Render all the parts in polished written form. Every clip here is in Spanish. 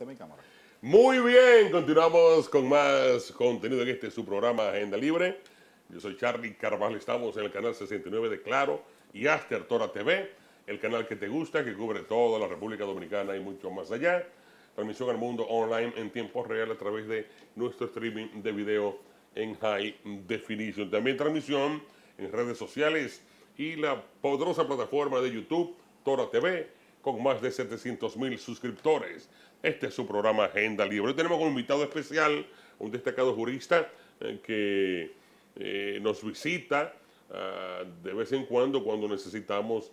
Esta es mi cámara. Muy bien, continuamos con más contenido en su programa Agenda Libre. Yo soy Charlie Carvajal, estamos en el canal 69 de Claro y Aster Tora TV, el canal que te gusta, que cubre toda la República Dominicana y mucho más allá. Transmisión al mundo online en tiempo real a través de nuestro streaming de video en High Definition. También transmisión en redes sociales y la poderosa plataforma de YouTube Tora TV con más de 700,000 suscriptores. Este es su programa Agenda Libre. Hoy tenemos como invitado especial un destacado jurista que nos visita de vez en cuando necesitamos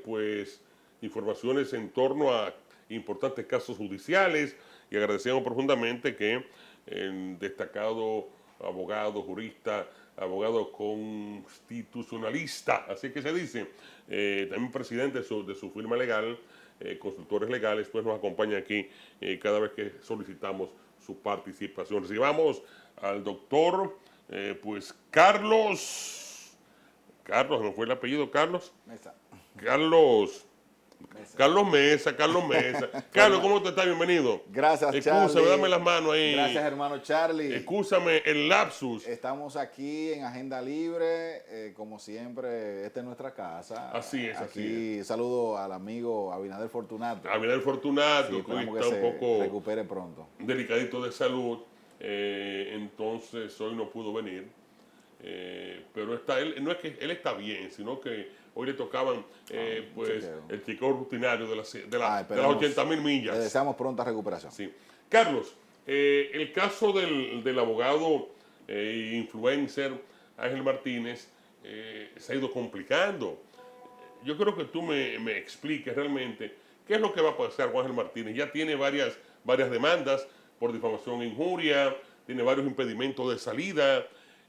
pues informaciones en torno a importantes casos judiciales, y agradecemos profundamente que el destacado abogado, jurista, abogado constitucionalista, así que se dice, también presidente de su firma legal, consultores legales, pues nos acompaña aquí cada vez que solicitamos su participación. Recibamos al doctor, pues Carlos, ¿no fue el apellido Carlos? Mesa. Carlos Mesa. Carlos Mesa. Carlos, ¿cómo te estás? Bienvenido. Gracias, Excúsame, Charlie. dame las manos ahí. Gracias, hermano Charlie. Excúsame el lapsus. Estamos aquí en Agenda Libre, como siempre, esta es nuestra casa. Así es, aquí saludo al amigo Abinader Fortunato. Abinader Fortunato, Sí, que hoy esperamos está que un se poco recupere pronto. delicadito de salud, entonces hoy no pudo venir. Pero no es que él está bien, sino que hoy le tocaban pues chequeo. el chequeo rutinario de las Esperemos, 80,000 millas. Le deseamos pronta recuperación. Sí. Carlos, el caso del abogado influencer Ángel Martínez se ha ido complicando. Yo creo que tú me expliques realmente qué es lo que va a pasar con Ángel Martínez. Ya tiene varias demandas por difamación e injuria, tiene varios impedimentos de salida.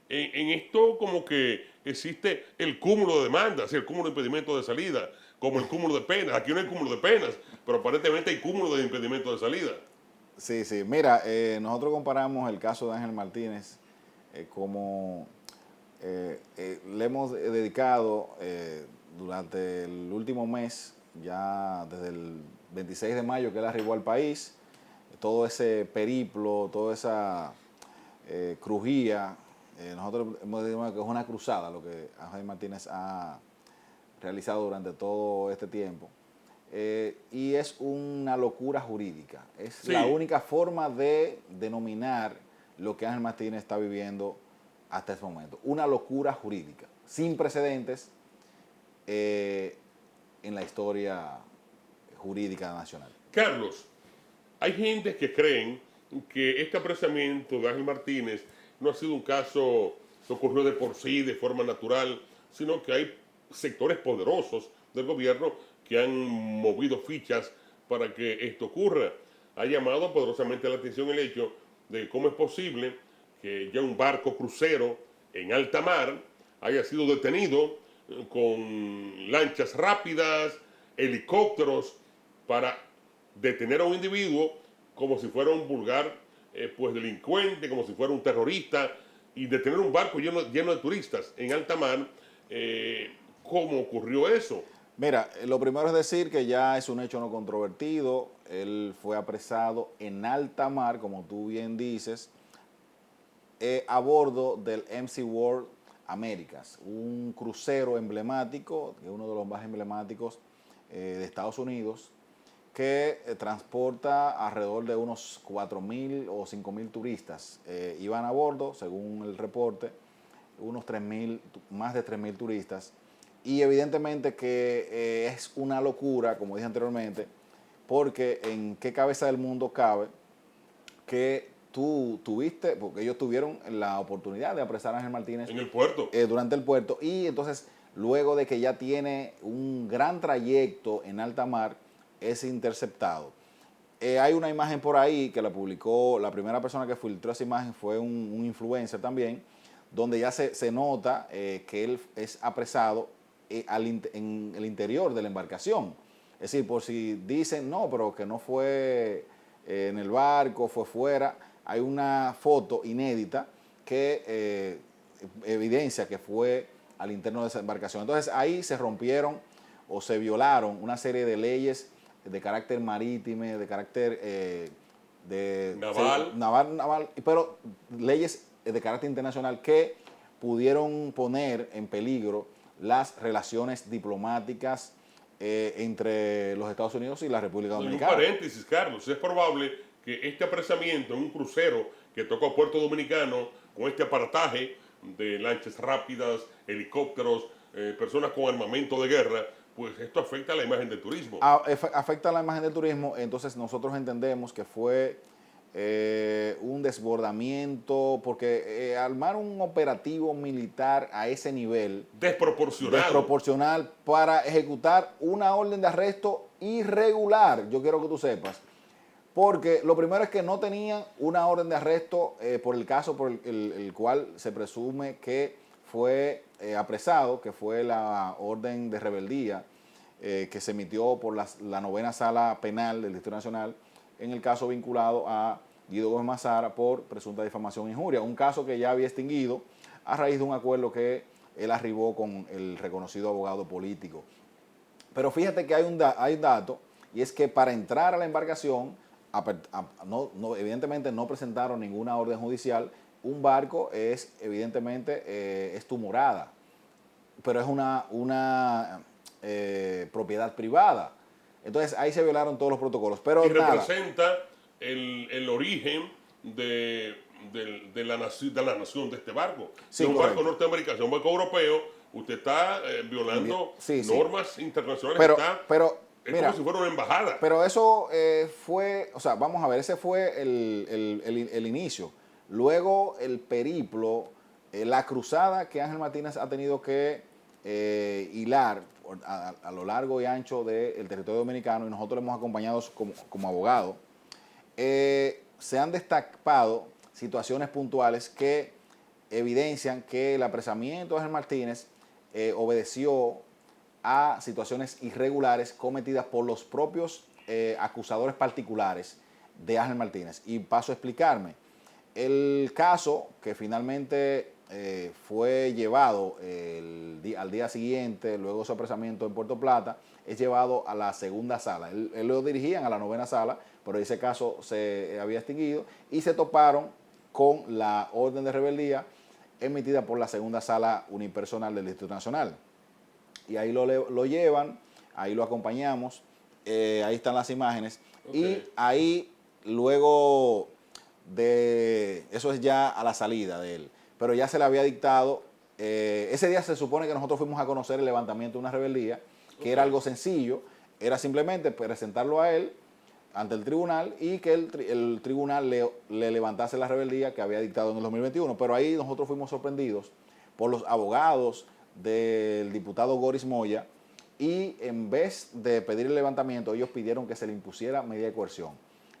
En esto como que existe el cúmulo de demandas y el cúmulo de impedimentos de salida, como el cúmulo de penas. Aquí no hay cúmulo de penas, pero aparentemente hay cúmulo de impedimentos de salida. Sí, sí. Mira, nosotros comparamos el caso de Ángel Martínez como le hemos dedicado durante el último mes, ya desde el 26 de mayo que él arribó al país, todo ese periplo, toda esa crujía. Nosotros hemos dicho que es una cruzada lo que Ángel Martínez ha realizado durante todo este tiempo. Y es una locura jurídica. Es Sí. la única forma de denominar lo que Ángel Martínez está viviendo hasta este momento. Una locura jurídica, sin precedentes en la historia jurídica nacional. Carlos, hay gente que creen que este apresamiento de Ángel Martínez no ha sido un caso que ocurrió de por sí, de forma natural, sino que hay sectores poderosos del gobierno que han movido fichas para que esto ocurra. Ha llamado poderosamente la atención el hecho de cómo es posible que ya un barco crucero en alta mar haya sido detenido con lanchas rápidas, helicópteros, para detener a un individuo como si fuera un vulgar pues delincuente, como si fuera un terrorista, y detener un barco lleno de turistas en alta mar. ¿Cómo ocurrió eso? Mira, lo primero es decir que ya es un hecho no controvertido. Él fue apresado en alta mar, como tú bien dices, a bordo del MC World Américas, un crucero emblemático, que es uno de los más emblemáticos de Estados Unidos, que transporta alrededor de unos 4,000 o 5,000 turistas. Iban a bordo, según el reporte, unos 3,000, más de 3,000 turistas. Y evidentemente que es una locura, como dije anteriormente, porque en qué cabeza del mundo cabe que tú tuviste, porque ellos tuvieron la oportunidad de apresar a Ángel Martínez En el puerto. Durante el puerto, y entonces luego de que ya tiene un gran trayecto en alta mar, es interceptado. Hay una imagen por ahí que la publicó, la primera persona que filtró esa imagen fue un influencer también, donde ya se nota que él es apresado en el interior de la embarcación. Es decir, por si dicen, no, pero que no fue en el barco, fue fuera, hay una foto inédita que evidencia que fue al interno de esa embarcación. Entonces ahí se rompieron o se violaron una serie de leyes de carácter marítimo, de carácter Naval. naval, pero leyes de carácter internacional que pudieron poner en peligro las relaciones diplomáticas entre los Estados Unidos y la República No, y un Dominicana. paréntesis, Carlos, es probable que este apresamiento en un crucero que tocó Puerto Dominicano con este aparataje de lanchas rápidas, helicópteros, personas con armamento de guerra, pues esto afecta a la imagen del turismo. Afecta la imagen del turismo, entonces nosotros entendemos que fue un desbordamiento, porque armar un operativo militar a ese nivel desproporcional para ejecutar una orden de arresto irregular, yo quiero que tú sepas, porque lo primero es que no tenían una orden de arresto por el caso por el cual se presume que fue apresado, que fue la orden de rebeldía que se emitió por la novena sala penal del Distrito Nacional en el caso vinculado a Guido Gómez Mazara por presunta difamación e injuria, un caso que ya había extinguido a raíz de un acuerdo que él arribó con el reconocido abogado político. Pero fíjate que hay un dato, y es que para entrar a la embarcación, evidentemente no presentaron ninguna orden judicial. Un barco es, evidentemente, es tu morada, pero es una propiedad privada. Entonces ahí se violaron todos los protocolos. Pero y representa el origen de la nación de este barco. Sí, de un correcto. barco norteamericano, un barco europeo, usted está violando sí. normas internacionales. Pero es mira, como si fuera una embajada. Pero eso fue, o sea, vamos a ver, ese fue el inicio. Luego el periplo, la cruzada que Ángel Martínez ha tenido que hilar a lo largo y ancho del territorio dominicano, y nosotros le hemos acompañado como abogado, se han destapado situaciones puntuales que evidencian que el apresamiento de Ángel Martínez obedeció a situaciones irregulares cometidas por los propios acusadores particulares de Ángel Martínez. Y paso a explicarme. El caso que finalmente fue llevado al día siguiente, luego de su apresamiento en Puerto Plata, es llevado a la segunda sala. Él lo dirigían a la novena sala, pero ese caso se había extinguido y se toparon con la orden de rebeldía emitida por la segunda sala unipersonal del Distrito Nacional. Y ahí lo llevan, ahí lo acompañamos, ahí están las imágenes. Okay. Y ahí luego eso es ya a la salida de él, pero ya se le había dictado, ese día se supone que nosotros fuimos a conocer el levantamiento de una rebeldía, que era algo sencillo, era simplemente presentarlo a él ante el tribunal y que el tribunal le levantase la rebeldía que había dictado en el 2021, pero ahí nosotros fuimos sorprendidos por los abogados del diputado Goris Moya, y en vez de pedir el levantamiento, ellos pidieron que se le impusiera medida de coerción.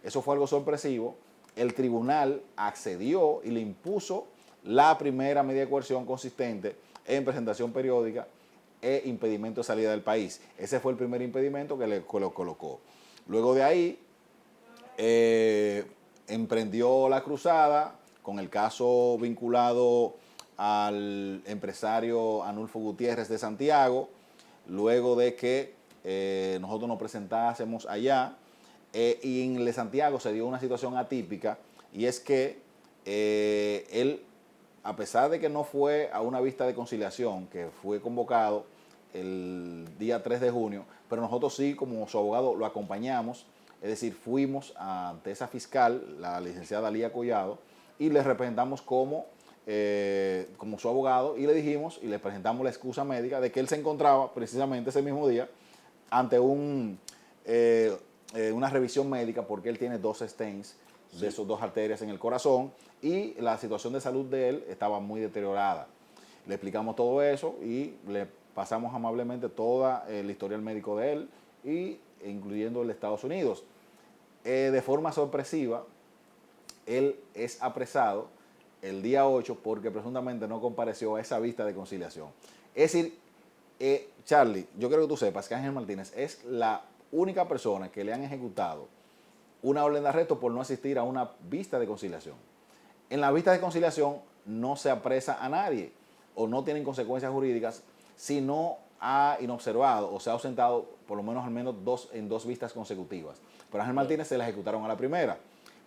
Eso fue algo sorpresivo. El tribunal accedió y le impuso la primera medida de coerción consistente en presentación periódica e impedimento de salida del país. Ese fue el primer impedimento que le colocó. Luego de ahí, emprendió la cruzada con el caso vinculado al empresario Anulfo Gutiérrez de Santiago, luego de que nosotros nos presentásemos allá, y en el de Santiago se dio una situación atípica, y es que él, a pesar de que no fue a una vista de conciliación, que fue convocado el día 3 de junio, pero nosotros sí, como su abogado, lo acompañamos, es decir, fuimos ante esa fiscal, la licenciada Lía Collado, y le representamos como su abogado, y le dijimos y le presentamos la excusa médica de que él se encontraba precisamente ese mismo día ante una revisión médica porque él tiene 2 stents de esas 2 arterias en el corazón y la situación de salud de él estaba muy deteriorada. Le explicamos todo eso y le pasamos amablemente toda el historial médico de él, incluyendo el de Estados Unidos. De forma sorpresiva, él es apresado el día 8 porque presuntamente no compareció a esa vista de conciliación. Es decir, Charlie, yo quiero que tú sepas que Ángel Martínez es la única persona que le han ejecutado una orden de arresto por no asistir a una vista de conciliación. En la vista de conciliación no se apresa a nadie o no tienen consecuencias jurídicas si no ha inobservado o se ha ausentado por lo menos al menos en dos vistas consecutivas. Pero a Ángel Martínez se la ejecutaron a la primera.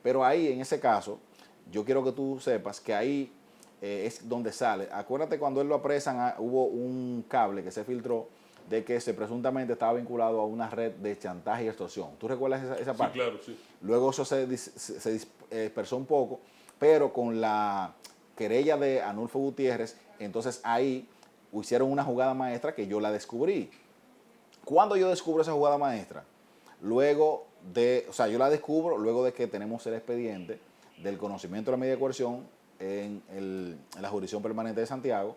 Pero ahí, en ese caso, yo quiero que tú sepas que ahí es donde sale. Acuérdate cuando él lo apresan, hubo un cable que se filtró de que se presuntamente estaba vinculado a una red de chantaje y extorsión. ¿Tú recuerdas esa parte? Sí, claro, sí. Luego eso se dispersó un poco, pero con la querella de Anulfo Gutiérrez, entonces ahí hicieron una jugada maestra que yo la descubrí. ¿Cuándo yo descubro esa jugada maestra? Yo la descubro luego de que tenemos el expediente del conocimiento de la medida de coerción en la jurisdicción permanente de Santiago,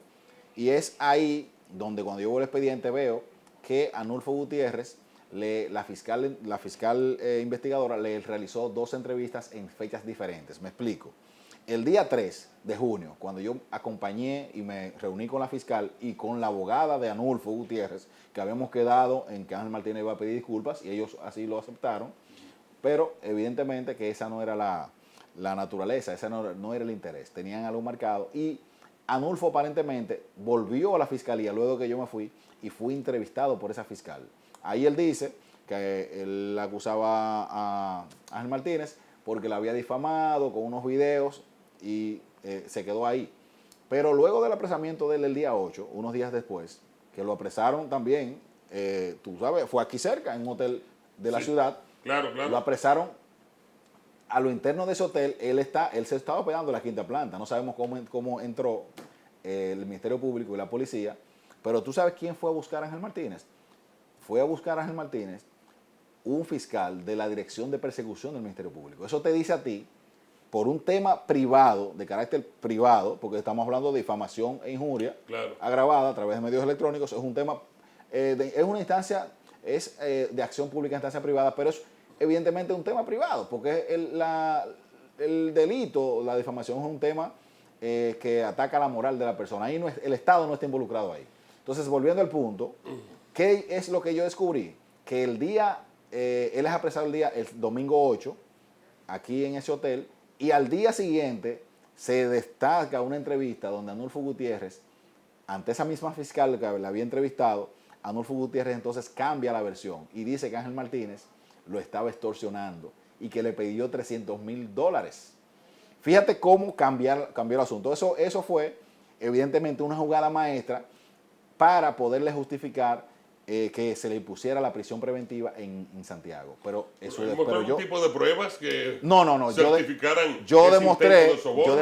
y es ahí donde cuando yo veo el expediente veo que Anulfo Gutiérrez, la fiscal investigadora, le realizó 2 entrevistas en fechas diferentes. Me explico. El día 3 de junio, cuando yo acompañé y me reuní con la fiscal y con la abogada de Anulfo Gutiérrez, que habíamos quedado en que Ángel Martínez iba a pedir disculpas y ellos así lo aceptaron, pero evidentemente que esa no era la naturaleza, ese no era el interés. Tenían algo marcado y Anulfo aparentemente volvió a la fiscalía luego que yo me fui y fui entrevistado por esa fiscal. Ahí él dice que él acusaba a Ángel Martínez porque la había difamado con unos videos y se quedó ahí. Pero luego del apresamiento de él el día 8, unos días después, que lo apresaron también, tú sabes, fue aquí cerca, en un hotel de la ciudad. Claro, claro. Lo apresaron a lo interno de ese hotel. Él se estaba hospedando en la 5ª planta. No sabemos cómo entró el Ministerio Público y la policía. Pero tú sabes quién fue a buscar a Ángel Martínez. Fue a buscar a Ángel Martínez un fiscal de la Dirección de Persecución del Ministerio Público. Eso te dice a ti, por un tema privado, de carácter privado, porque estamos hablando de difamación e injuria agravada a través de medios electrónicos, es un tema, es una instancia, de acción pública en instancia privada, pero es evidentemente un tema privado, porque el delito, la difamación es un tema que ataca la moral de la persona. Ahí el Estado no está involucrado ahí. Entonces, volviendo al punto, ¿qué es lo que yo descubrí? Que el día, él es apresado el domingo 8, aquí en ese hotel, y al día siguiente se destaca una entrevista donde Anulfo Gutiérrez, ante esa misma fiscal que la había entrevistado, Anulfo Gutiérrez entonces cambia la versión y dice que Ángel Martínez lo estaba extorsionando y que le pidió $300,000. Fíjate cómo cambió el asunto. Eso fue evidentemente una jugada maestra para poderle justificar que se le impusiera la prisión preventiva en Santiago. Pero eso ¿Algún tipo de pruebas que no, certificaran yo ese intento de soborno?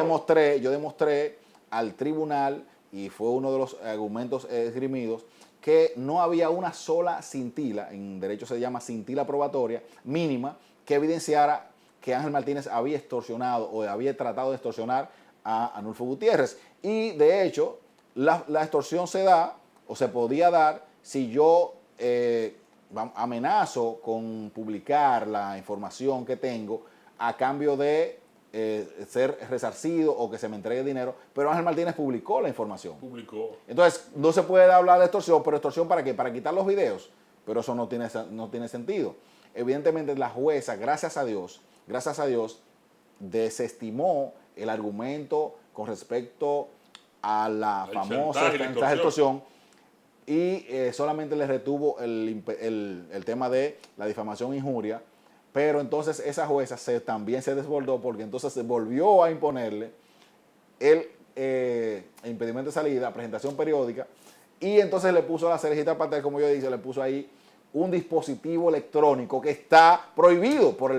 yo demostré al tribunal, y fue uno de los argumentos esgrimidos, que no había una sola cintila, en derecho se llama cintila probatoria mínima, que evidenciara que Ángel Martínez había extorsionado o había tratado de extorsionar a Anulfo Gutiérrez. Y de hecho, la extorsión se da o se podía dar si yo amenazo con publicar la información que tengo a cambio de ser resarcido o que se me entregue dinero, pero Ángel Martínez publicó la información. Entonces, no se puede hablar de extorsión, pero extorsión ¿para qué? Para quitar los videos, pero eso no tiene sentido. Evidentemente la jueza, gracias a Dios, desestimó el argumento con respecto a la famosa extorsión y solamente le retuvo el tema de la difamación e injuria. Pero entonces esa jueza también se desbordó, porque entonces se volvió a imponerle el impedimento de salida, presentación periódica, y entonces le puso a la cerejita pastel, como yo dije, le puso ahí un dispositivo electrónico que está prohibido por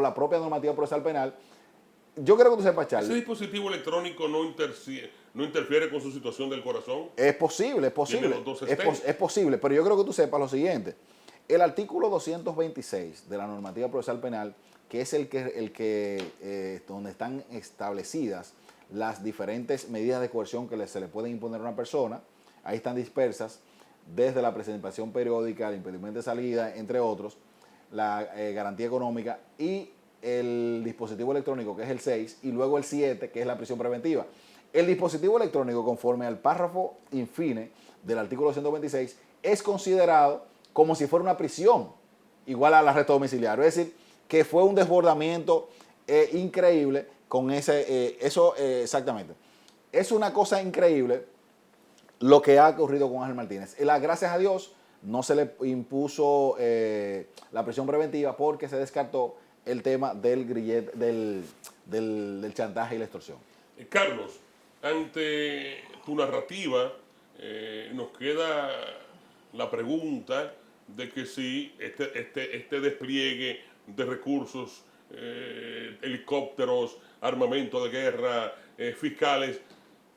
la propia normativa procesal penal. Yo creo que tú sepas, Charlie. ¿Ese dispositivo electrónico no interfiere con su situación del corazón? Es posible. Es posible, pero yo creo que tú sepas lo siguiente. El artículo 226 de la normativa procesal penal, que es donde están establecidas las diferentes medidas de coerción que se le pueden imponer a una persona, ahí están dispersas desde la presentación periódica, el impedimento de salida, entre otros, la garantía económica y el dispositivo electrónico, que es el 6, y luego el 7, que es la prisión preventiva. El dispositivo electrónico, conforme al párrafo infine del artículo 226, es considerado como si fuera una prisión, igual al arresto domiciliario. Es decir, que fue un desbordamiento increíble con eso exactamente. Es una cosa increíble lo que ha ocurrido con Ángel Martínez. Gracias a Dios no se le impuso la prisión preventiva porque se descartó el tema del grillete, del chantaje y la extorsión. Carlos, ante tu narrativa, nos queda la pregunta de que si este despliegue de recursos, helicópteros, armamento de guerra, fiscales,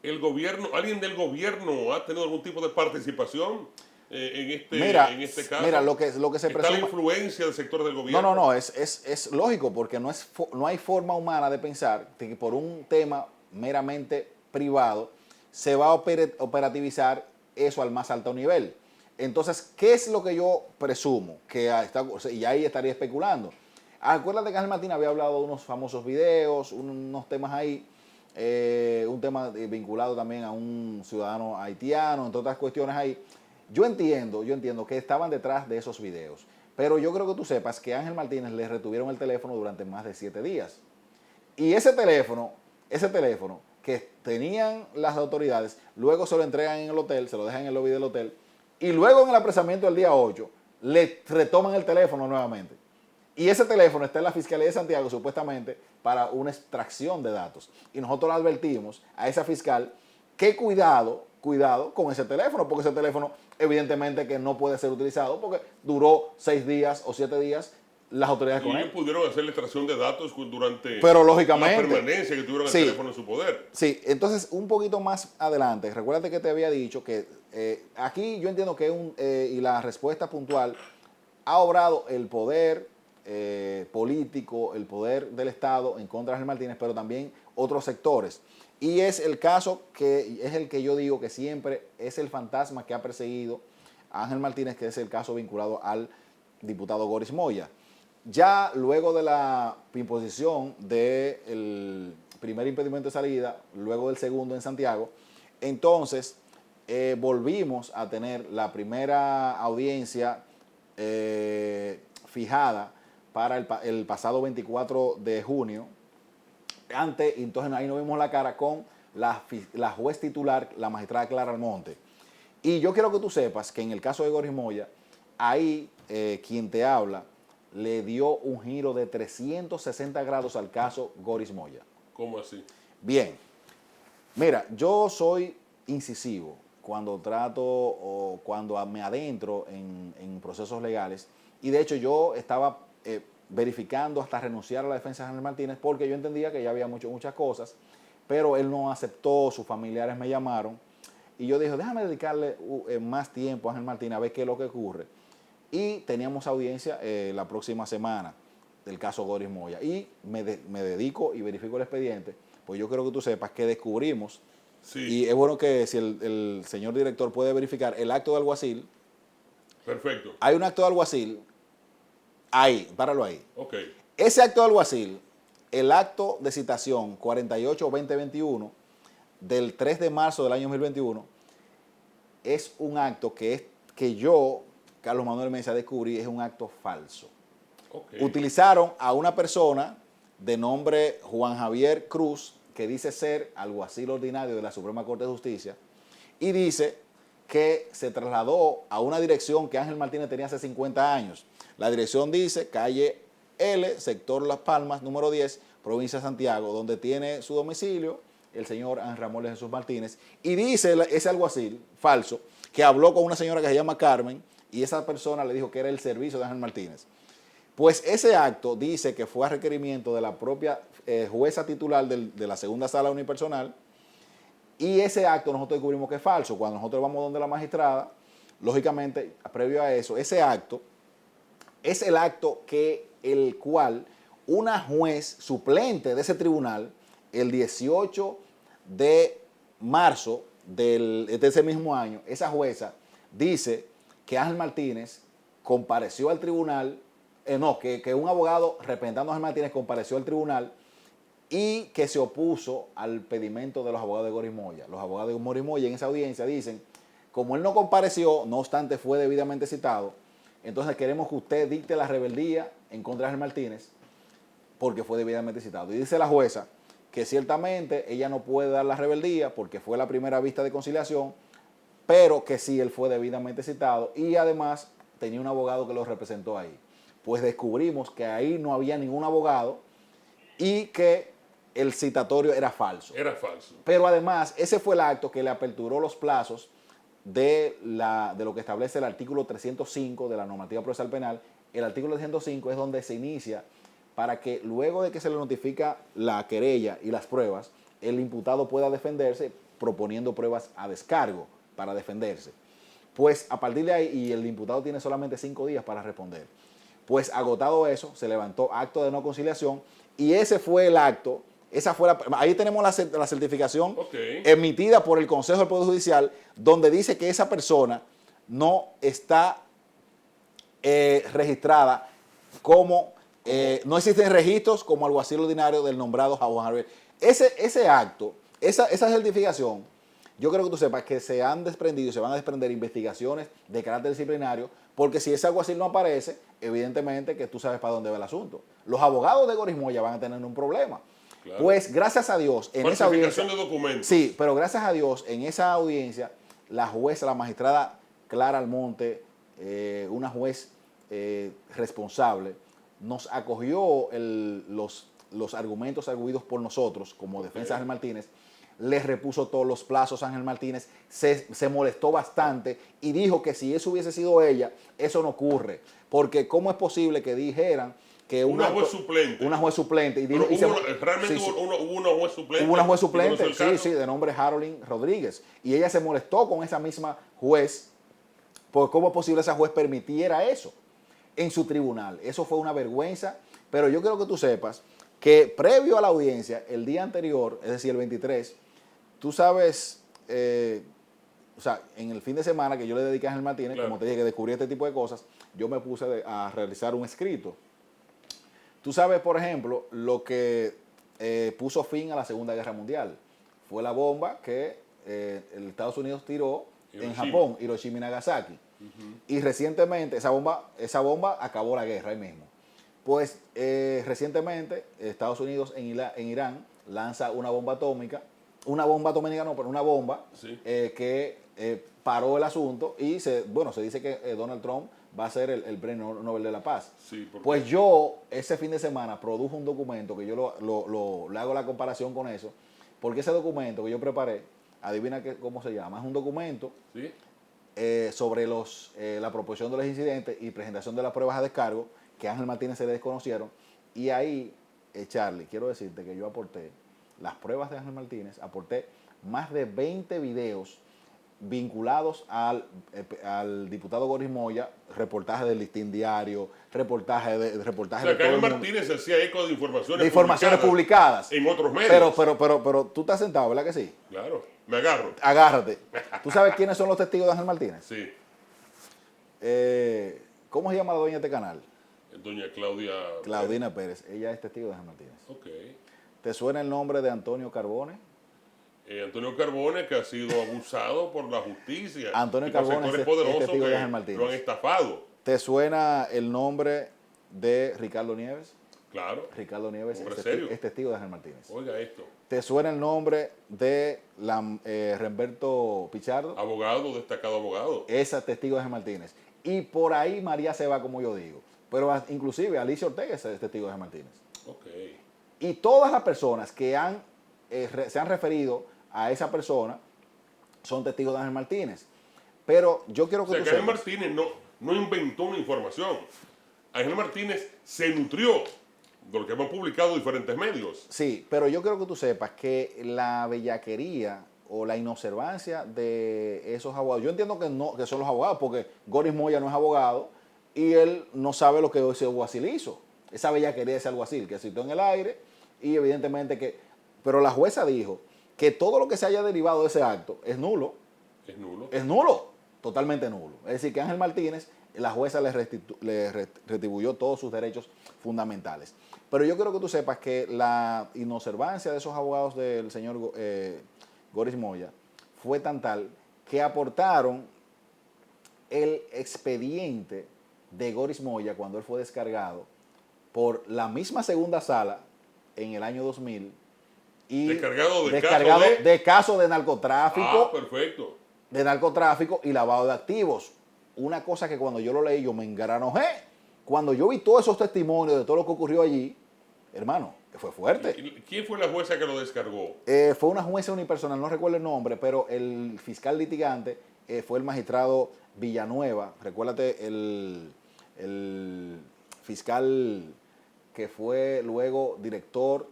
el gobierno, alguien del gobierno ha tenido algún tipo de participación en este caso. Mira, lo que se ¿Está presume, la influencia del sector del gobierno? no, es lógico, porque no hay forma humana de pensar que por un tema meramente privado se va a operativizar eso al más alto nivel. Entonces, ¿qué es lo que yo presumo? Y ahí estaría especulando. Acuérdate que Ángel Martín había hablado de unos famosos videos, unos temas ahí, un tema vinculado también a un ciudadano haitiano, entre otras cuestiones ahí. Yo entiendo que estaban detrás de esos videos, pero yo creo que tú sepas que a Ángel Martínez le retuvieron el teléfono durante más de 7 días. Y ese teléfono que tenían las autoridades, luego se lo entregan en el hotel, se lo dejan en el lobby del hotel, y luego en el apresamiento del día 8, le retoman el teléfono nuevamente. Y ese teléfono está en la Fiscalía de Santiago, supuestamente, para una extracción de datos. Y nosotros le advertimos a esa fiscal que cuidado con ese teléfono, porque ese teléfono evidentemente que no puede ser utilizado, porque duró 6 días o 7 días las autoridades Y con ellos él. pudieron hacer la extracción de datos durante Pero lógicamente, la permanencia que tuvieron el sí, teléfono en su poder. Sí, entonces un poquito más adelante, recuérdate que te había dicho que aquí yo entiendo que y la respuesta puntual, ha obrado el poder político, el poder del Estado en contra de Ángel Martínez, pero también otros sectores. Y es el caso que es el que yo digo que siempre es el fantasma que ha perseguido a Ángel Martínez, que es el caso vinculado al diputado Goris Moya. Ya luego de la imposición del primer impedimento de salida, luego del segundo en Santiago, entonces volvimos a tener la primera audiencia fijada para el pasado 24 de junio. Entonces ahí nos vimos la cara con la juez titular, la magistrada Clara Almonte. Y yo quiero que tú sepas que en el caso de Goris Moya, ahí quien te habla le dio un giro de 360 grados al caso Goris Moya. ¿Cómo así? Bien, mira, yo soy incisivo cuando trato o cuando me adentro en procesos legales, y de hecho yo estaba verificando hasta renunciar a la defensa de Ángel Martínez porque yo entendía que ya había muchas cosas, pero él no aceptó, sus familiares me llamaron y yo dije, déjame dedicarle más tiempo a Ángel Martínez a ver qué es lo que ocurre. Y teníamos audiencia la próxima semana del caso Goris Moya. Y me dedico y verifico el expediente, pues yo quiero que tú sepas que descubrimos, Sí. y es bueno que si el señor director puede verificar el acto de alguacil. Perfecto. Hay un acto de alguacil, ahí, páralo ahí. Ok. Ese acto de alguacil, el acto de citación 48-2021 del 3 de marzo del año 2021, es un acto que yo, Carlos Manuel Mesa, descubrí, es un acto falso. Okay. Utilizaron a una persona de nombre Juan Javier Cruz, que dice ser alguacil ordinario de la Suprema Corte de Justicia, y dice que se trasladó a una dirección que Ángel Martínez tenía hace 50 años. La dirección dice calle L, sector Las Palmas, número 10, provincia de Santiago, donde tiene su domicilio el señor Ángel Ramón de Jesús Martínez, y dice ese alguacil falso que habló con una señora que se llama Carmen, y esa persona le dijo que era el servicio de Ángel Martínez. Pues ese acto dice que fue a requerimiento de la propia jueza titular de la segunda sala unipersonal, y ese acto nosotros descubrimos que es falso. Cuando nosotros vamos donde la magistrada, lógicamente, previo a eso, ese acto es el acto el cual una juez suplente de ese tribunal, el 18 de marzo de ese mismo año, esa jueza dice que Ángel Martínez compareció al tribunal, que un abogado representando a Ángel Martínez compareció al tribunal y que se opuso al pedimento de los abogados de Goris Moya. Los abogados de Goris Moya en esa audiencia dicen, como él no compareció, no obstante fue debidamente citado, entonces queremos que usted dicte la rebeldía en contra de Ángel Martínez porque fue debidamente citado. Y dice la jueza que ciertamente ella no puede dar la rebeldía porque fue la primera vista de conciliación, pero que sí él fue debidamente citado y además tenía un abogado que lo representó ahí. pues descubrimos que ahí no había ningún abogado y que el citatorio era falso. Era falso. Pero además, ese fue el acto que le aperturó los plazos de lo que establece el artículo 305 de la normativa procesal penal. El artículo 305 es donde se inicia para que luego de que se le notifica la querella y las pruebas, el imputado pueda defenderse proponiendo pruebas a descargo para defenderse. Pues a partir de ahí, y el imputado tiene solamente 5 días para responder, pues agotado eso, se levantó acto de no conciliación y ese fue el acto. Ahí tenemos la certificación emitida por el Consejo del Poder Judicial, donde dice que esa persona no está registrada como, no existen registros como alguacil ordinario del nombrado Juan Javier. Ese acto, esa certificación, yo creo que tú sepas que se van a desprender investigaciones de carácter disciplinario, porque si ese alguacil no aparece, evidentemente que tú sabes para dónde va el asunto. Los abogados de Goris Moya van a tener un problema. Claro. Pues gracias a Dios, en esa audiencia, de documentos. Sí, pero gracias a Dios, en esa audiencia, la jueza, la magistrada Clara Almonte, una juez responsable, nos acogió los argumentos arguidos por nosotros como defensa de Ángel Martínez, le repuso todos los plazos a Ángel Martínez, se molestó bastante y dijo que si eso hubiese sido ella, eso no ocurre, porque ¿cómo es posible que dijeran que una juez suplente. Y dijo, realmente hubo una juez suplente. Hubo una juez suplente, sí, de nombre Harold Rodríguez. Y ella se molestó con esa misma juez, porque ¿cómo es posible esa juez permitiera eso en su tribunal? Eso fue una vergüenza, pero yo quiero que tú sepas que previo a la audiencia, el día anterior, es decir, el 23, tú sabes, o sea, en el fin de semana que yo le dediqué a Ángel Martínez, claro, como te dije, que descubrí este tipo de cosas, yo me puse a realizar un escrito. Tú sabes, por ejemplo, lo que puso fin a la Segunda Guerra Mundial. Fue la bomba que el Estados Unidos tiró en Japón, Hiroshima y Nagasaki. Y recientemente, esa bomba acabó la guerra ahí mismo. Pues recientemente, Estados Unidos en Irán lanza una bomba atómica que paró el asunto y se dice que Donald Trump va a ser el premio Nobel de la Paz. Sí, pues yo, ese fin de semana, produjo un documento que yo le hago la comparación con eso, porque ese documento que yo preparé, adivina cómo se llama, es un documento ¿sí? Sobre la proporción de los incidentes y presentación de las pruebas a descargo que a Ángel Martínez se le desconocieron. Y ahí, Charlie, quiero decirte que yo aporté las pruebas de Ángel Martínez, aporté más de 20 videos vinculados al diputado Goris Moya, reportaje del Listín Diario, reportaje de o sea, que Ángel Martínez hacía eco de informaciones publicadas en otros medios. Pero tú estás sentado, ¿verdad que sí? Claro, me agarro. Agárrate. ¿Tú sabes quiénes son los testigos de Ángel Martínez? Sí. ¿Cómo se llama la dueña de este canal? Doña Claudina Pérez. Ella es testigo de Ángel Martínez. Ok. ¿Te suena el nombre de Antonio Carbone? Antonio Carbone, que ha sido abusado por la justicia. Antonio Carbone es testigo de Ángel Martínez. Lo han estafado. ¿Te suena el nombre de Ricardo Nieves? Claro. Ricardo Nieves es testigo de Ángel Martínez. Oiga esto. ¿Te suena el nombre de Remberto Pichardo? Abogado, destacado abogado. Esa es testigo de Ángel Martínez. Y por ahí María se va, como yo digo. Pero inclusive Alicia Ortega es testigo de Ángel Martínez. Ok. Y todas las personas que se han referido a esa persona son testigos de Ángel Martínez. Pero yo quiero que tú Ángel Martínez no inventó una información. Ángel Martínez se nutrió de lo que hemos publicado en diferentes medios. Sí, pero yo quiero que tú sepas que la bellaquería o la inobservancia de esos abogados, yo entiendo que son los abogados, porque Goris Moya no es abogado y él no sabe lo que ese alguacil hizo. Esa bellaquería de ese alguacil que citó en el aire y evidentemente que... Pero la jueza dijo que todo lo que se haya derivado de ese acto es nulo. Es nulo. Es nulo, totalmente nulo. Es decir, que Ángel Martínez, la jueza le retribuyó todos sus derechos fundamentales. Pero yo quiero que tú sepas que la inobservancia de esos abogados del señor Goris Moya fue tan tal que aportaron el expediente de Goris Moya cuando él fue descargado por la misma segunda sala en el año 2000 y descargado de caso de narcotráfico. Perfecto. De narcotráfico y lavado de activos. Una cosa que cuando yo lo leí yo me engranojé, Cuando yo vi todos esos testimonios de todo lo que ocurrió allí, hermano, fue fuerte. ¿Quién fue la jueza que lo descargó? Fue una jueza unipersonal, no recuerdo el nombre, pero el fiscal litigante fue el magistrado Villanueva. Recuérdate, el fiscal que fue luego director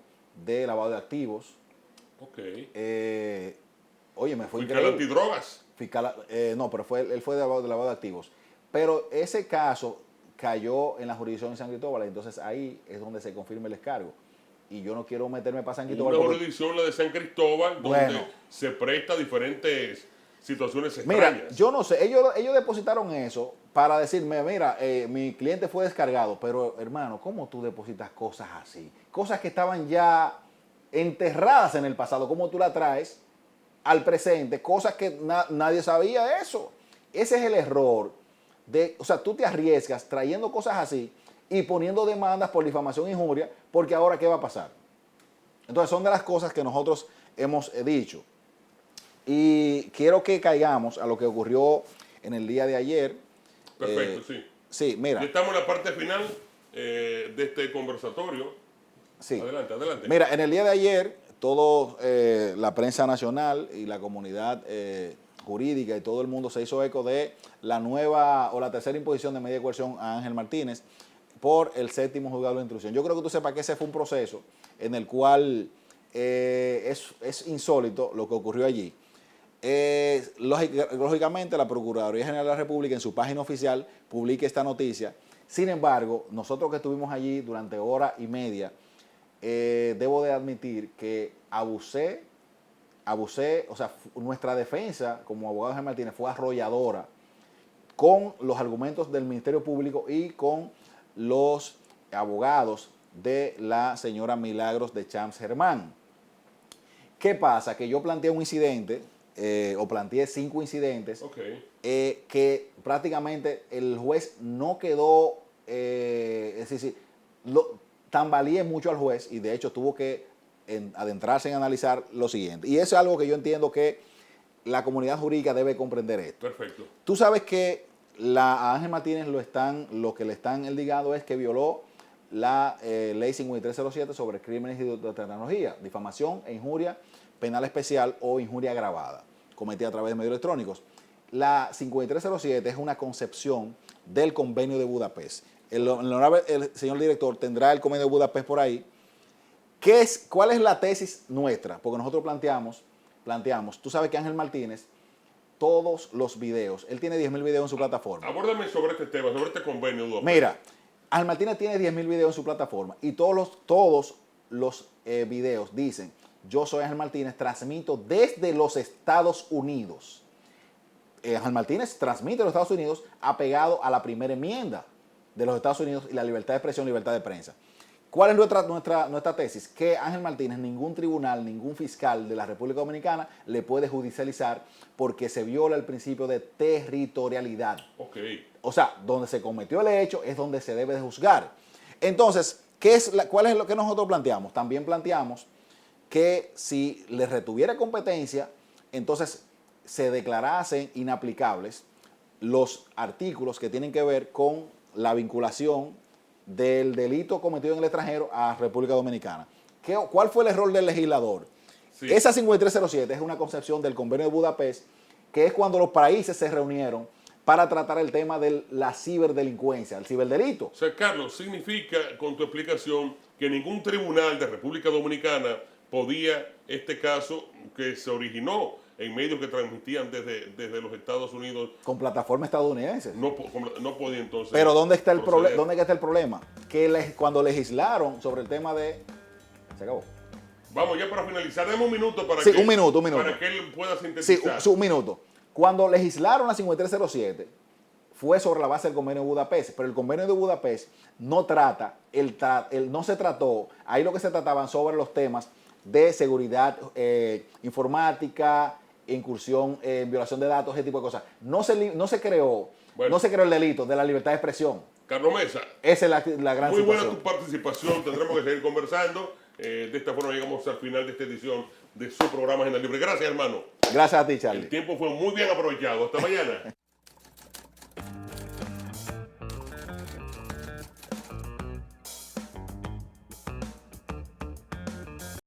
de lavado de activos. Ok. Oye, me fue Fiscal increíble. antidrogas. Fiscal, no, pero él fue de lavado de activos. Pero ese caso cayó en la jurisdicción de San Cristóbal, entonces ahí es donde se confirma el descargo. Y yo no quiero meterme para San Cristóbal. Una jurisdicción, la de San Cristóbal, donde se presta a diferentes situaciones extrañas. Mira, yo no sé, ellos depositaron eso para decirme, mira, mi cliente fue descargado, pero hermano, ¿cómo tú depositas cosas así? Cosas que estaban ya enterradas en el pasado, ¿cómo tú la traes al presente? Cosas que nadie sabía de eso. Ese es el error. O sea, tú te arriesgas trayendo cosas así y poniendo demandas por difamación e injuria, porque ahora, ¿qué va a pasar? Entonces, son de las cosas que nosotros hemos dicho. Y quiero que caigamos a lo que ocurrió en el día de ayer. Perfecto, sí. Sí, mira. Ya estamos en la parte final de este conversatorio. Sí. Adelante, adelante. Mira, en el día de ayer, todo la prensa nacional y la comunidad jurídica y todo el mundo se hizo eco de la nueva o la tercera imposición de medida de coerción a Ángel Martínez por el séptimo juzgado de instrucción. Yo creo que tú sepas que ese fue un proceso en el cual es insólito lo que ocurrió allí. Lógicamente, la Procuraduría General de la República en su página oficial publica esta noticia. Sin embargo, nosotros que estuvimos allí durante hora y media, debo de admitir que abusé, o sea, nuestra defensa como abogado de Ángel Martínez fue arrolladora con los argumentos del Ministerio Público y con los abogados de la señora Milagros de Champs Germán. ¿Qué pasa? Que yo planteé un incidente, o planteé 5 incidentes, que prácticamente el juez no quedó, es decir, tambaleé mucho al juez y de hecho tuvo que adentrarse en analizar lo siguiente. Y eso es algo que yo entiendo que la comunidad jurídica debe comprender esto. Perfecto. Tú sabes que a Ángel Martínez lo que le están ligado es que violó la ley 5307 sobre crímenes y de tecnología, difamación e injuria penal especial o injuria agravada, cometida a través de medios electrónicos. La 5307 es una concepción del Convenio de Budapest. El señor director tendrá el Convenio de Budapest por ahí. ¿Cuál es la tesis nuestra? Porque nosotros planteamos, tú sabes que Ángel Martínez, todos los videos, él tiene 10.000 videos en su plataforma. Abórdame sobre este tema, sobre este convenio. Mira, Ángel Martínez tiene 10.000 videos en su plataforma y todos los videos dicen, yo soy Ángel Martínez, transmito desde los Estados Unidos. Ángel Martínez transmite de los Estados Unidos apegado a la primera enmienda de los Estados Unidos y la libertad de expresión, libertad de prensa. ¿Cuál es nuestra tesis? Que Ángel Martínez, ningún tribunal, ningún fiscal de la República Dominicana le puede judicializar porque se viola el principio de territorialidad. O sea, donde se cometió el hecho es donde se debe de juzgar. Entonces, ¿cuál es lo que nosotros planteamos? También planteamos que si le retuviera competencia, entonces se declarasen inaplicables los artículos que tienen que ver con la vinculación del delito cometido en el extranjero a República Dominicana. ¿Cuál fue el error del legislador? Sí. Esa 5307 es una concepción del Convenio de Budapest, que es cuando los países se reunieron para tratar el tema de la ciberdelincuencia, el ciberdelito. O sea, Carlos, significa con tu explicación que ningún tribunal de República Dominicana podía, este caso que se originó en medios que transmitían desde los Estados Unidos. Con plataformas estadounidenses. No podía entonces. Pero ¿dónde está el problema? Que cuando legislaron sobre el tema de... Se acabó. Vamos, ya para finalizar, demos un minuto para un minuto. Para que él pueda sintetizar. Sí, un minuto. Cuando legislaron la 5307, fue sobre la base del Convenio de Budapest, pero el Convenio de Budapest no no se trató, ahí lo que se trataban sobre los temas de seguridad informática, incursión en violación de datos, ese tipo de cosas. No se creó el delito de la libertad de expresión. Carlos Mesa. Esa es la gran muy situación. Buena tu participación, tendremos que seguir conversando. De esta forma llegamos al final de esta edición de su programa Agenda Libre. Gracias, hermano. Gracias a ti, Charlie. El tiempo fue muy bien aprovechado. Hasta mañana.